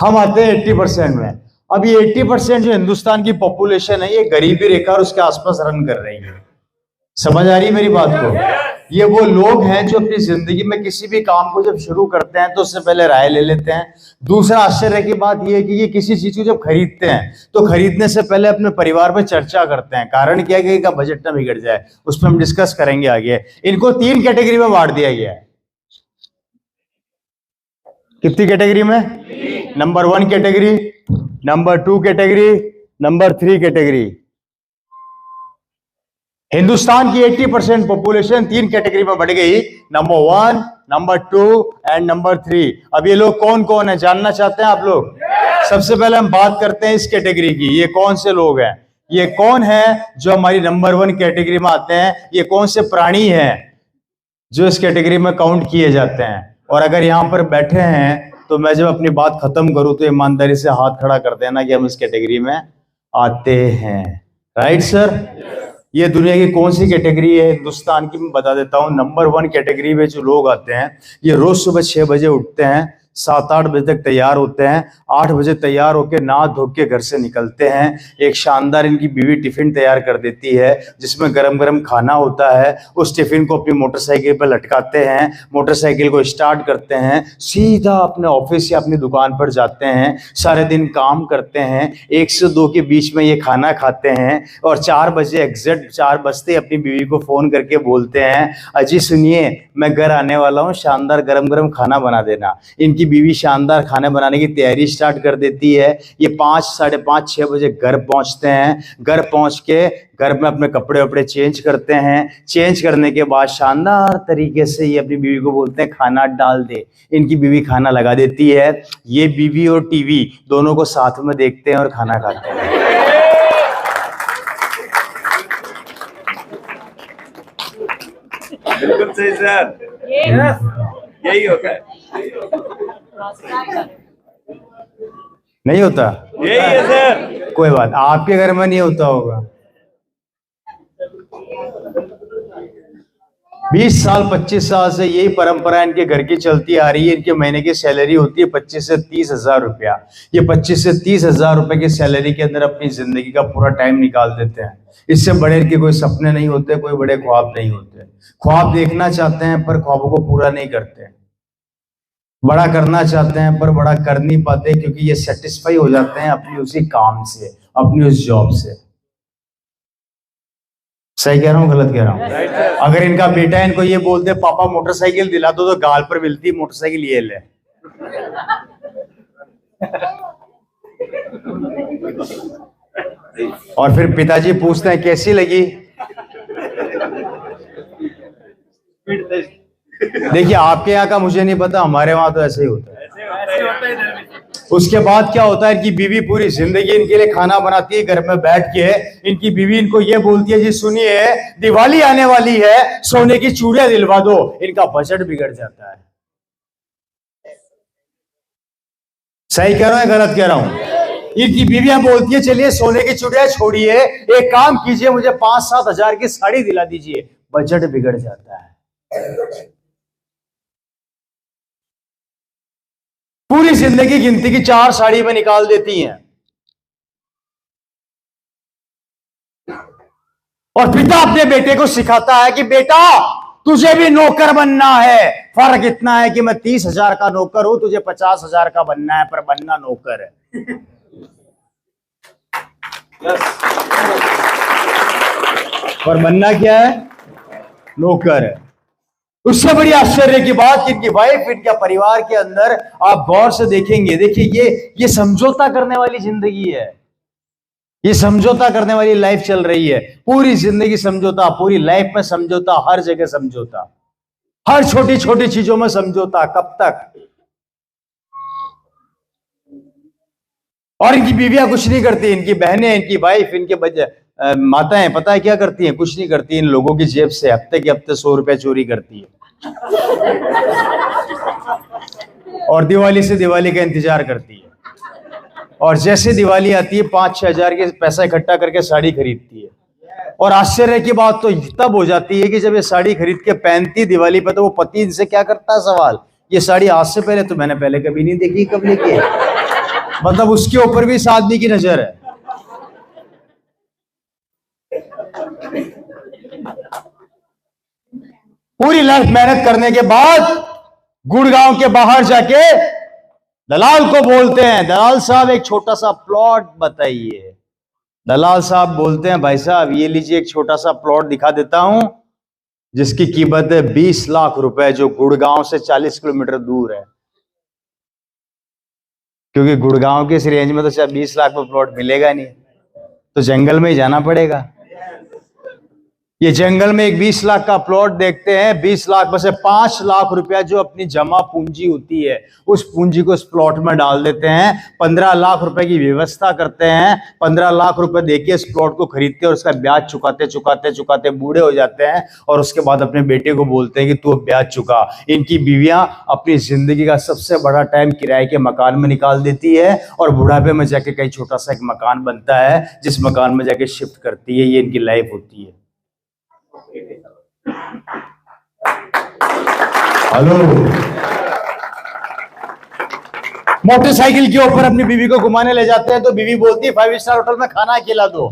हम आते हैं 80% में। अब ये 80% जो हिंदुस्तान की पॉपुलेशन है, ये गरीबी रेखा और उसके आसपास रन कर रही है। समझ आ रही है मेरी बात को? ये वो लोग हैं जो अपनी जिंदगी में किसी भी काम को जब शुरू करते हैं तो उससे पहले राय ले लेते हैं। दूसरा आश्चर्य की बात ये है कि ये किसी चीज को जब खरीदते हैं तो खरीदने से पहले अपने परिवार में चर्चा करते हैं। कारण क्या है कि इनका बजट ना बिगड़ जाए, उस पर हम डिस्कस करेंगे आगे। इनको 3 कैटेगरी में बांट दिया गया है। कितनी कैटेगरी में? Number 1 category, number 2 category, number 3 category. Hindustan की 80% पॉपुलेशन 3 कैटेगरी में बढ़ गई, नंबर 1, नंबर 2 एंड नंबर 3। अब ये लोग कौन कौन है जानना चाहते हैं आप लोग? सबसे पहले हम बात करते हैं इस कैटेगरी की। ये कौन से लोग हैं? ये कौन है जो हमारी नंबर 1 कैटेगरी में आते हैं? ये कौन से प्राणी हैं जो इस कैटेगरी में काउंट किए जाते हैं? और अगर यहां पर बैठे हैं तो मैं जब अपनी बात खत्म करूं तो ईमानदारी से हाथ खड़ा कर देना कि हम इस कैटेगरी में आते हैं। Right sir? ये दुनिया की कौन सी कैटेगरी है हिंदुस्तान की? मैं बता देता हूं। नंबर 1 कैटेगरी में जो लोग आते हैं, ये रोज सुबह 6 बजे उठते हैं, 7-8 बजे तक तैयार होते हैं, 8 बजे तैयार होकर नहा धो के घर से निकलते हैं। एक शानदार इनकी बीवी टिफिन तैयार कर देती है जिसमें गरम गरम खाना होता है। उस टिफिन को अपनी मोटरसाइकिल पर लटकाते हैं, मोटरसाइकिल को स्टार्ट करते हैं, सीधा अपने ऑफिस या अपनी दुकान पर जाते हैं। सारे दिन काम करते हैं, 1 से 2 के बीच में ये खाना खाते हैं और 4 बजे एग्जैक्ट 4 बजते अपनी बीवी को फोन करके बोलते हैं, अजी सुनिए मैं घर आने वाला हूँ, शानदार गरम गरम खाना बना देना। इनकी बीवी शानदार खाने बनाने की तैयारी स्टार्ट कर देती है। ये 5, साढ़े 5, 6 बजे घर पहुंचते हैं। घर पहुंच के घर में अपने कपड़े वपड़े चेंज करते हैं। चेंज करने के बाद शानदार तरीके से ये अपनी बीवी को बोलते हैं खाना डाल दे। इनकी बीवी खाना लगा देती है। ये बीवी और टीवी दोनों को साथ में देखते हैं और खाना खाते हैं। बिल्कुल सही सर, यही होता है। नहीं होता? यही है सर। कोई बात, आपके घर में नहीं होता होगा। 20 साल 25 साल से यही परंपरा इनके घर की चलती आ रही है। इनके महीने की सैलरी होती है 25 से 30 हजार रुपया। ये 25 से 30 हजार रुपए की सैलरी के अंदर अपनी जिंदगी का पूरा टाइम निकाल देते हैं। इससे बड़े इनके कोई सपने नहीं होते, कोई बड़े ख्वाब नहीं होते। ख्वाब देखना चाहते हैं पर ख्वाबों को पूरा नहीं करते। बड़ा करना चाहते हैं पर बड़ा कर नहीं पाते क्योंकि ये सेटिस्फाई हो जाते हैं अपनी उसी काम से, अपनी उस जॉब से। सही कह रहा हूँ गलत कह रहा हूँ? अगर इनका बेटा इनको ये बोलते पापा मोटरसाइकिल दिला दो तो गाल पर मिलती मोटरसाइकिल ये ले। और फिर पिताजी पूछते हैं कैसी लगी? देखिए आपके यहाँ का मुझे नहीं पता, हमारे वहां तो ऐसे ही होता है। उसके बाद क्या होता है, इनकी बीवी पूरी जिंदगी इनके लिए खाना बनाती है घर में बैठ के। इनकी बीवी इनको ये बोलती है जी सुनिए दिवाली आने वाली है, सोने की चूड़ियां दिलवा दो। इनका बजट बिगड़ जाता है। सही कह रहा हूं गलत कह रहा हूं? इनकी बीवियां बोलती है चलिए सोने की चूड़ियां छोड़िए, एक काम कीजिए मुझे 5-7 हजार की साड़ी दिला दीजिए। बजट बिगड़ जाता है। पूरी जिंदगी गिनती की 4 साड़ी में निकाल देती हैं। और पिता अपने बेटे को सिखाता है कि बेटा तुझे भी नौकर बनना है। फर्क इतना है कि मैं 30 हजार का नौकर हूं, तुझे 50 हजार का बनना है, पर बनना नौकर है। पर बनना क्या है? नौकर है। उससे बड़ी आश्चर्य की बात कि इनकी वाइफ, इनके परिवार के अंदर आप गौर से देखेंगे, देखिए ये समझौता करने वाली जिंदगी है। ये समझौता करने वाली लाइफ चल रही है। पूरी जिंदगी समझौता, पूरी लाइफ में समझौता, हर जगह समझौता, हर छोटी छोटी चीजों में समझौता। कब तक? और इनकी बीवियां कुछ नहीं करती, इनकी बहनें, इनकी वाइफ, इनके माताएं पता है क्या करती हैं? कुछ नहीं करती। इन लोगों की जेब से हफ्ते के हफ्ते 100 रुपए चोरी करती है और दिवाली से दिवाली का इंतजार करती है। और जैसे दिवाली आती है 5-6 हजार के पैसा इकट्ठा करके साड़ी खरीदती है। और आश्चर्य की बात तो तब हो जाती है कि जब ये साड़ी खरीद के पहनती है दिवाली पे, तो वो पति इनसे क्या करता है सवाल, ये साड़ी आज से पहले तो मैंने पहले कभी नहीं देखी, कब लेके? मतलब उसके ऊपर भी इस आदमी की नजर है। पूरी लाइफ मेहनत करने के बाद गुड़गांव के बाहर जाके दलाल को बोलते हैं, दलाल साहब एक छोटा सा प्लॉट बताइए। दलाल साहब बोलते हैं, भाई साहब ये लीजिए एक छोटा सा प्लॉट दिखा देता हूं जिसकी कीमत है 20 लाख रुपए, जो गुड़गांव से 40 किलोमीटर दूर है। क्योंकि गुड़गांव के इस रेंज में तो शायद 20 लाख में प्लॉट मिलेगा नहीं, तो जंगल में ही जाना पड़ेगा। ये जंगल में एक 20 लाख का प्लॉट देखते हैं। 20 लाख में से 5 लाख रुपया जो अपनी जमा पूंजी होती है, उस पूंजी को इस प्लॉट में डाल देते हैं। 15 लाख रुपए की व्यवस्था करते हैं। 15 लाख रुपए देके इस प्लॉट को खरीदते हैं और उसका ब्याज चुकाते चुकाते चुकाते बूढ़े हो जाते हैं। और उसके बाद अपने बेटे को बोलते हैं कि तू अब ब्याज चुका। इनकी बीवियां अपनी जिंदगी का सबसे बड़ा टाइम किराए के मकान में निकाल देती है और बुढ़ापे में जाके कहीं छोटा सा एक मकान बनता है जिस मकान में जाके शिफ्ट करती है। ये इनकी लाइफ होती है। हेलो, मोटरसाइकिल के ऊपर अपनी बीवी को घुमाने ले जाते हैं तो बीवी बोलती है 5 स्टार होटल में खाना खिला दो।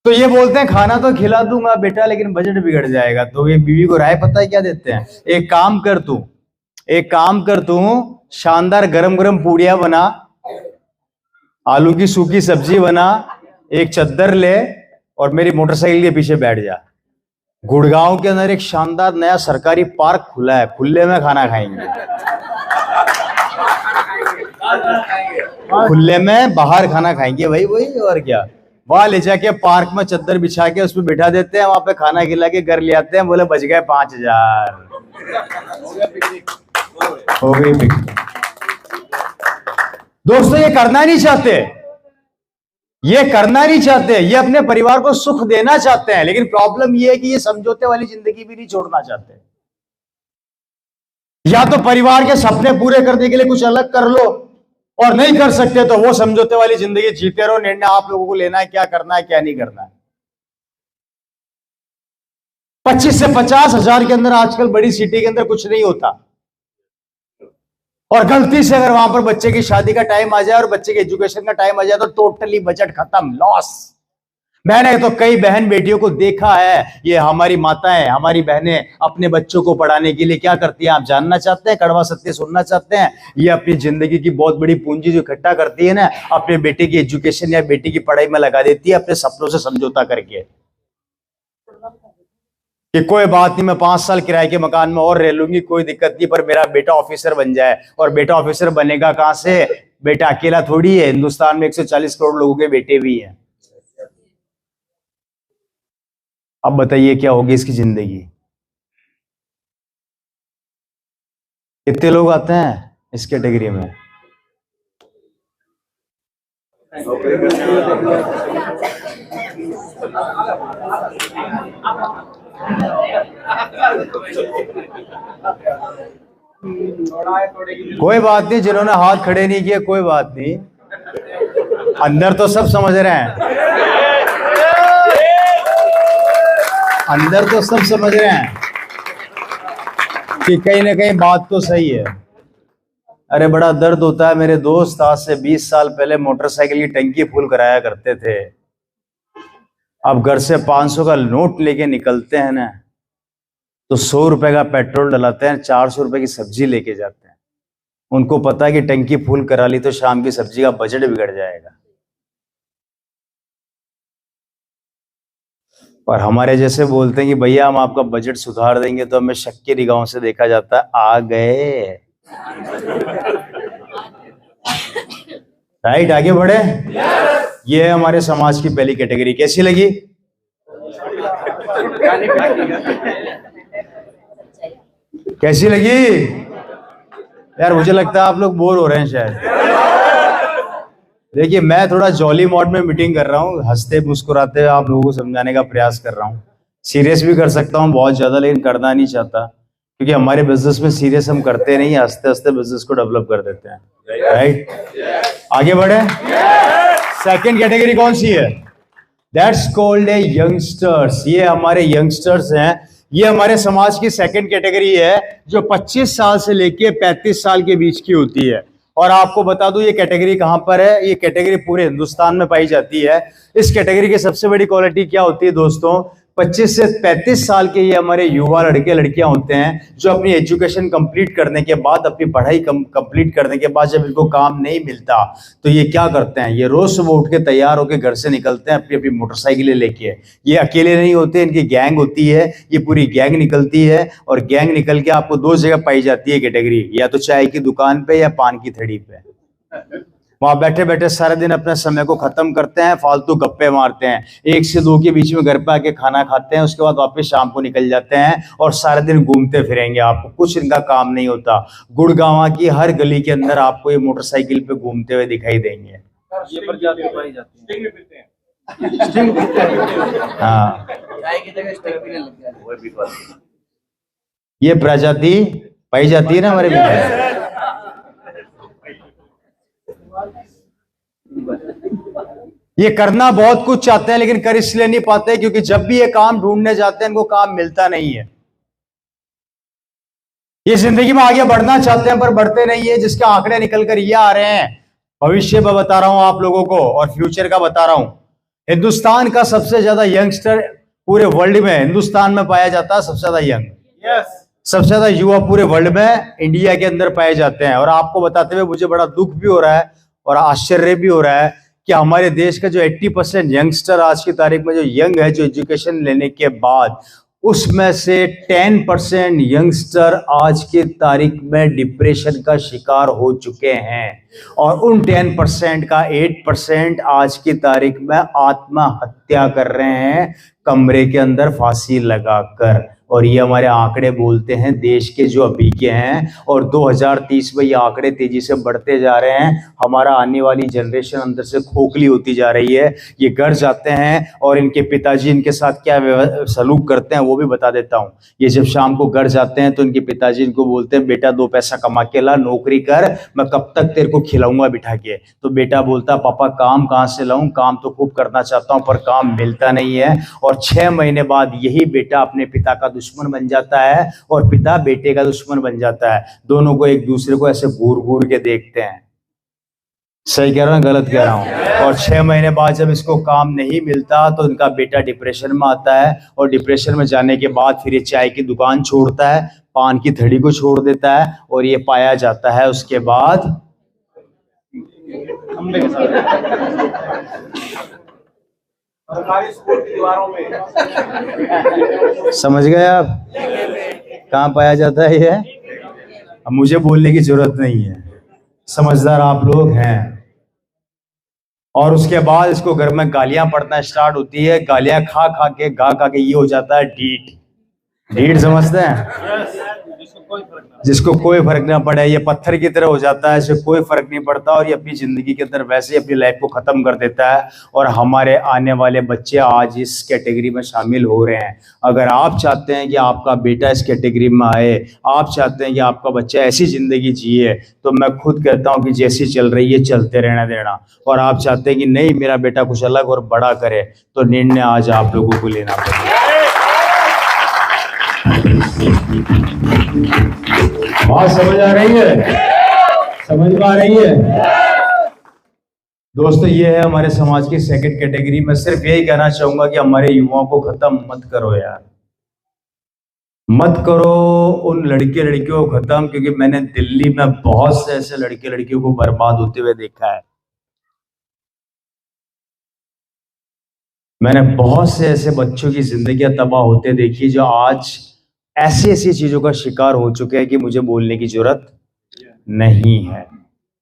तो ये बोलते हैं खाना तो खिला दूंगा बेटा, लेकिन बजट बिगड़ जाएगा। तो ये बीवी को राय पता है क्या देते हैं, एक काम कर तू शानदार गरम गरम पूड़ियां बना, आलू की सूखी सब्जी बना, एक चद्दर ले और मेरी मोटरसाइकिल के पीछे बैठ जा। गुड़गांव के अंदर एक शानदार नया सरकारी पार्क खुला है, खुले में खाना खाएंगे। खुले में बाहर खाना खाएंगे भाई, वही और क्या। वहां ले जाके पार्क में चद्दर बिछा के उसमें बिठा देते हैं, वहां पे खाना खिला के घर ले आते हैं। बोले बच गए 5000, हो गई पिकनिक। दोस्तों ये करना नहीं चाहते, ये अपने परिवार को सुख देना चाहते हैं, लेकिन प्रॉब्लम ये है कि ये समझौते वाली जिंदगी भी नहीं छोड़ना चाहते। या तो परिवार के सपने पूरे करने के लिए कुछ अलग कर लो, और नहीं कर सकते तो वो समझौते वाली जिंदगी जीते रहो। निर्णय आप लोगों को लेना है क्या करना है क्या नहीं करना है। 25 से 50 हजार के अंदर आजकल बड़ी सिटी के अंदर कुछ नहीं होता। और गलती से अगर वहां पर बच्चे की शादी का टाइम आ जाए और बच्चे के एजुकेशन का टाइम आ जाए तो टोटली बजट खत्म, लॉस। मैंने तो कई बहन बेटियों को देखा है, ये हमारी माताएं, हमारी बहनें अपने बच्चों को पढ़ाने के लिए क्या करती हैं आप जानना चाहते हैं? कड़वा सत्य सुनना चाहते हैं? ये अपनी जिंदगी की बहुत बड़ी पूंजी जो इकट्ठा करती है ना, अपने बेटे की एजुकेशन या बेटी की पढ़ाई में लगा देती है, अपने सपनों से समझौता करके कि कोई बात नहीं, मैं 5 साल किराए के मकान में और रह लूंगी, कोई दिक्कत नहीं, पर मेरा बेटा ऑफिसर बन जाए। और बेटा ऑफिसर बनेगा कहां से? बेटा अकेला थोड़ी है, हिंदुस्तान में 140 करोड़ लोगों के बेटे भी हैं। अब बताइए क्या होगी इसकी जिंदगी? कितने लोग आते हैं इस कैटेगरी में? कोई बात नहीं, जिन्होंने हाथ खड़े नहीं किए कोई बात नहीं, अंदर तो सब समझ रहे हैं, अंदर तो सब समझ रहे हैं कि कहीं ना कहीं बात तो सही है। अरे बड़ा दर्द होता है। मेरे दोस्त आज से 20 साल पहले मोटरसाइकिल की टंकी फुल कराया करते थे। अब घर से 500 का नोट लेके निकलते हैं ना, तो 100 रुपए का पेट्रोल डलाते हैं, 400 रुपए की सब्जी लेके जाते हैं। उनको पता है कि टंकी फुल करा ली तो शाम की सब्जी का बजट बिगड़ जाएगा। और हमारे जैसे बोलते हैं कि भैया हम आपका बजट सुधार देंगे, तो हमें शक की निगाहों से देखा जाता है। आ गए राइट, आगे बढ़े। ये है हमारे समाज की पहली कैटेगरी। कैसी लगी? कैसी लगी यार? मुझे लगता है आप लोग बोर हो रहे हैं शायद। देखिए मैं थोड़ा जॉली मोड में मीटिंग कर रहा हूँ, हंसते मुस्कुराते आप लोगों को समझाने का प्रयास कर रहा हूँ। सीरियस भी कर सकता हूँ बहुत ज्यादा, लेकिन करना नहीं चाहता, क्योंकि हमारे बिजनेस में सीरियस हम करते नहीं, हंसते हंसते बिजनेस को डेवलप कर देते हैं। राइट, आगे बढ़े। सेकंड कैटेगरी कौन सी है? That's called a youngsters. ये हमारे यंगस्टर्स हैं। ये हमारे समाज की सेकंड कैटेगरी है, जो 25 साल से लेके 35 साल के बीच की होती है। और आपको बता दूं ये कैटेगरी कहां पर है, ये कैटेगरी पूरे हिंदुस्तान में पाई जाती है। इस कैटेगरी की सबसे बड़ी क्वालिटी क्या होती है दोस्तों, 25 से 35 साल के ये हमारे युवा लड़के लड़कियां होते हैं जो अपनी एजुकेशन कंप्लीट करने के बाद, अपनी पढ़ाई कंप्लीट करने के बाद जब इनको काम नहीं मिलता तो ये क्या करते हैं, ये रोज सुबह उठ के तैयार होकर घर से निकलते हैं अपनी अपनी मोटरसाइकिलें लेके। ये अकेले नहीं होते, इनकी गैंग होती है, ये पूरी गैंग निकलती है और गैंग निकल के आपको दो जगह पाई जाती है कैटेगरी, या तो चाय की दुकान पे या पान की थड़ी पे। वहां बैठे बैठे सारे दिन अपने समय को खत्म करते हैं, फालतू गप्पे मारते हैं, 1 से 2 के बीच में घर पे आके खाना खाते हैं, उसके बाद वापस शाम को निकल जाते हैं और सारे दिन घूमते फिरेंगे। आपको कुछ इनका काम नहीं होता। गुड़गांव की हर गली के अंदर आपको ये मोटरसाइकिल पे घूमते हुए दिखाई देंगे। ये प्रजाति पाई जाती है। हाँ, चाय की जगह स्टिक पीने लग गया वो भी बात। ये प्रजाति पाई जाती है ना हमारे में। ये करना बहुत कुछ चाहते हैं लेकिन कर इसलिए नहीं पाते क्योंकि जब भी ये काम ढूंढने जाते हैं इनको काम मिलता नहीं है। ये जिंदगी में आगे बढ़ना चाहते हैं पर बढ़ते नहीं है, जिसके आंकड़े निकल कर ये आ रहे हैं। भविष्य में बता रहा हूं आप लोगों को और फ्यूचर का बता रहा हूं। हिंदुस्तान का सबसे ज्यादा यंगस्टर पूरे वर्ल्ड में हिंदुस्तान में पाया जाता है, सबसे ज्यादा यंग, सबसे ज्यादा युवा पूरे वर्ल्ड में इंडिया के अंदर पाए जाते हैं। और आपको बताते हुए मुझे बड़ा दुख भी हो रहा है और आश्चर्य भी हो रहा है कि हमारे देश का जो 80% यंगस्टर आज की तारीख में जो यंग है, जो एजुकेशन लेने के बाद, उसमें से 10% यंगस्टर आज की तारीख में डिप्रेशन का शिकार हो चुके हैं और उन 10% का 8% आज की तारीख में आत्महत्या कर रहे हैं कमरे के अंदर फांसी लगाकर। और ये हमारे आंकड़े बोलते हैं देश के जो अभी के हैं, और 2030 में ये आंकड़े तेजी से बढ़ते जा रहे हैं। हमारा आने वाली जनरेशन अंदर से खोखली होती जा रही है। ये घर जाते हैं और इनके पिताजी इनके साथ क्या सलूक करते हैं वो भी बता देता हूँ। ये जब शाम को घर जाते हैं तो इनके पिताजी इनको बोलते हैं बेटा 2 पैसा कमा के ला, नौकरी कर, मैं कब तक तेरे को खिलाऊंगा बिठा के। तो बेटा बोलता पापा काम कहाँ से लाऊं, काम तो खूब करना चाहता हूँ पर काम मिलता नहीं है। और 6 महीने बाद यही बेटा अपने पिता का दुश्मन बन जाता है और पिता बेटे का दुश्मन बन जाता है। दोनों को एक दूसरे को ऐसे घूर घूर के देखते हैं। सही कह रहा हूं गलत कह रहा हूं? और 6 महीने बाद जब इसको काम नहीं मिलता तो इनका बेटा डिप्रेशन में आता है और डिप्रेशन में जाने के बाद फिर ये चाय की दुकान छोड़ता है, पान की थड़ी को छोड़ देता है और ये पाया जाता है उसके बाद सरकारी स्कूल की दीवारों में। समझ गए आप कहाँ पाया जाता है ये? अब मुझे बोलने की जरूरत नहीं है, समझदार आप लोग हैं। और उसके बाद इसको घर में गालियां पड़ना स्टार्ट होती है। गालियां खा खा के ये हो जाता है ढीठ। ढीठ समझते हैं? जिसको कोई फर्क ना पड़े, ये पत्थर की तरह हो जाता है, इसे कोई फर्क नहीं पड़ता और ये अपनी जिंदगी के अंदर वैसे ही अपनी लाइफ को खत्म कर देता है। और हमारे आने वाले बच्चे आज इस कैटेगरी में शामिल हो रहे हैं। अगर आप चाहते हैं कि आपका बेटा इस कैटेगरी में आए, आप चाहते हैं कि आपका बच्चा ऐसी जिंदगी जिए, तो मैं खुद कहता हूं कि जैसी चल रही है चलते रहना देना। और आप चाहते हैं कि नहीं मेरा बेटा कुछ अलग और बड़ा करे, तो निर्णय आज आप लोगों को लेना पड़ेगा। बात समझ आ रही है? समझ में आ रही है दोस्तों? ये है हमारे समाज की सेकंड कैटेगरी। मैं सिर्फ यही कहना चाहूंगा कि हमारे युवाओं को खत्म मत करो यार, मत करो उन लड़के लड़कियों को खत्म, क्योंकि मैंने दिल्ली में बहुत से ऐसे लड़के लड़कियों को बर्बाद होते हुए देखा है। मैंने बहुत से ऐसे बच्चों की जिंदगियां तबाह होते देखी जो आज ऐसी ऐसी चीजों का शिकार हो चुके हैं कि मुझे बोलने की जरूरत नहीं है।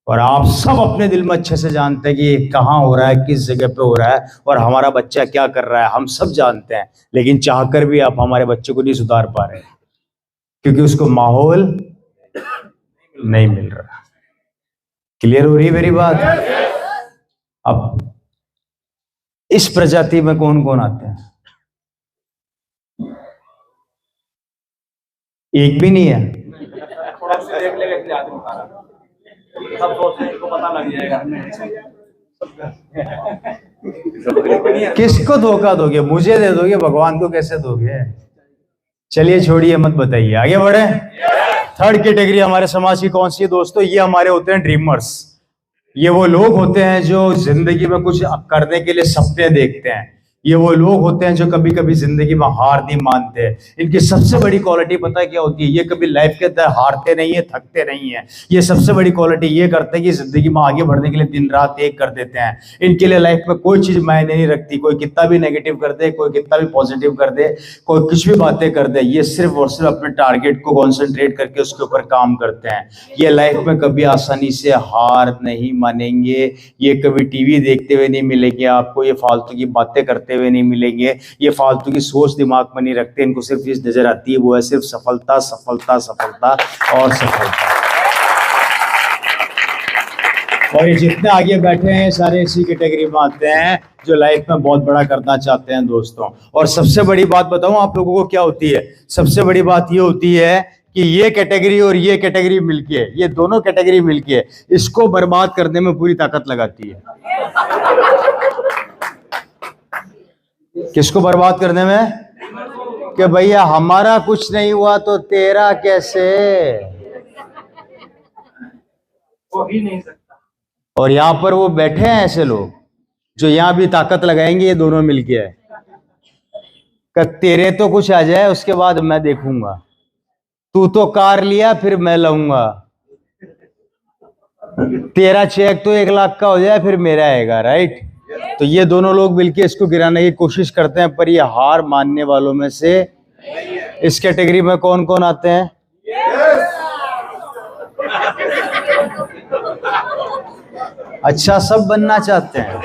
और आप सब अपने दिल में अच्छे से जानते हैं कि ये कहाँ हो रहा है, किस जगह पे हो रहा है और हमारा बच्चा क्या कर रहा है, हम सब जानते हैं। लेकिन चाहकर भी आप हमारे बच्चों को नहीं सुधार पा रहे क्योंकि उसको माहौल नहीं मिल रहा। क्लियर हो रही है मेरी बात? अब इस प्रजाति में कौन कौन आते हैं? एक भी नहीं है। थोड़ा सा देख लेगा कि आदमी सब सोचते हैं, इनको पता लग जाएगा। किसको धोखा दोगे? मुझे दे दोगे, भगवान को कैसे दोगे? चलिए छोड़िए, मत बताइए, आगे बढ़े। थर्ड कैटेगरी हमारे समाज की कौन सी है दोस्तों? ये हमारे होते हैं ड्रीमर्स। ये वो लोग होते हैं जो जिंदगी में कुछ करने के लिए सपने देखते हैं। ये वो लोग होते हैं जो कभी कभी जिंदगी में हार नहीं मानते। इनकी सबसे बड़ी क्वालिटी पता है क्या होती है? ये कभी लाइफ के अंदर हारते नहीं है, थकते नहीं है। ये सबसे बड़ी क्वालिटी ये करते हैं कि जिंदगी में आगे बढ़ने के लिए दिन रात एक कर देते हैं। इनके लिए लाइफ में कोई चीज मायने नहीं रखती। कोई कितना भी नेगेटिव कर दे, कोई कितना भी पॉजिटिव कर दे, कोई कुछ भी बातें कर दे, ये सिर्फ और सिर्फ अपने टारगेट को कॉन्सेंट्रेट करके उसके ऊपर काम करते हैं। ये लाइफ में कभी आसानी से हार नहीं मानेंगे। ये कभी टीवी देखते हुए नहीं मिलेंगे आपको, ये फालतू की बातें करते हुए नहीं मिलेंगे, ये फालतू की सोच दिमाग में नहीं रखते। इनको सिर्फ इस नजर आती है, वो है सिर्फ सफलता सफलता सफलता और सफलता। और ये जितने आगे बैठे हैं सारे इसी कैटेगरी में आते हैं जो लाइफ में बहुत बड़ा करना चाहते हैं दोस्तों। और सबसे बड़ी बात बताऊं आप लोगों को क्या होती है? सबसे बड़ी बात ये होती है कि ये कैटेगरी और ये कैटेगरी मिलके, ये दोनों कैटेगरी मिलके इसको बर्बाद करने में पूरी ताकत लगाती है। किसको बर्बाद करने में? कि भैया हमारा कुछ नहीं हुआ तो तेरा कैसे? हो ही नहीं सकता। और यहां पर वो बैठे हैं ऐसे लोग जो यहां भी ताकत लगाएंगे, ये दोनों मिलके है कि तेरे तो कुछ आ जाए उसके बाद मैं देखूंगा, तू तो कार लिया फिर मैं लाऊंगा, तेरा चेक तो 1 लाख का हो जाए फिर मेरा आएगा, राइट? तो ये दोनों लोग मिलके इसको गिराने की कोशिश करते हैं, पर ये हार मानने वालों में से इस कैटेगरी में कौन कौन आते हैं? अच्छा, सब बनना चाहते हैं।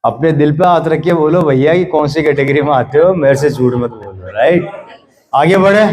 अपने दिल पे हाथ रख के बोलो भैया कि कौन सी कैटेगरी में आते हो, मेरे से झूठ मत बोलो, राइट? आगे बढ़े।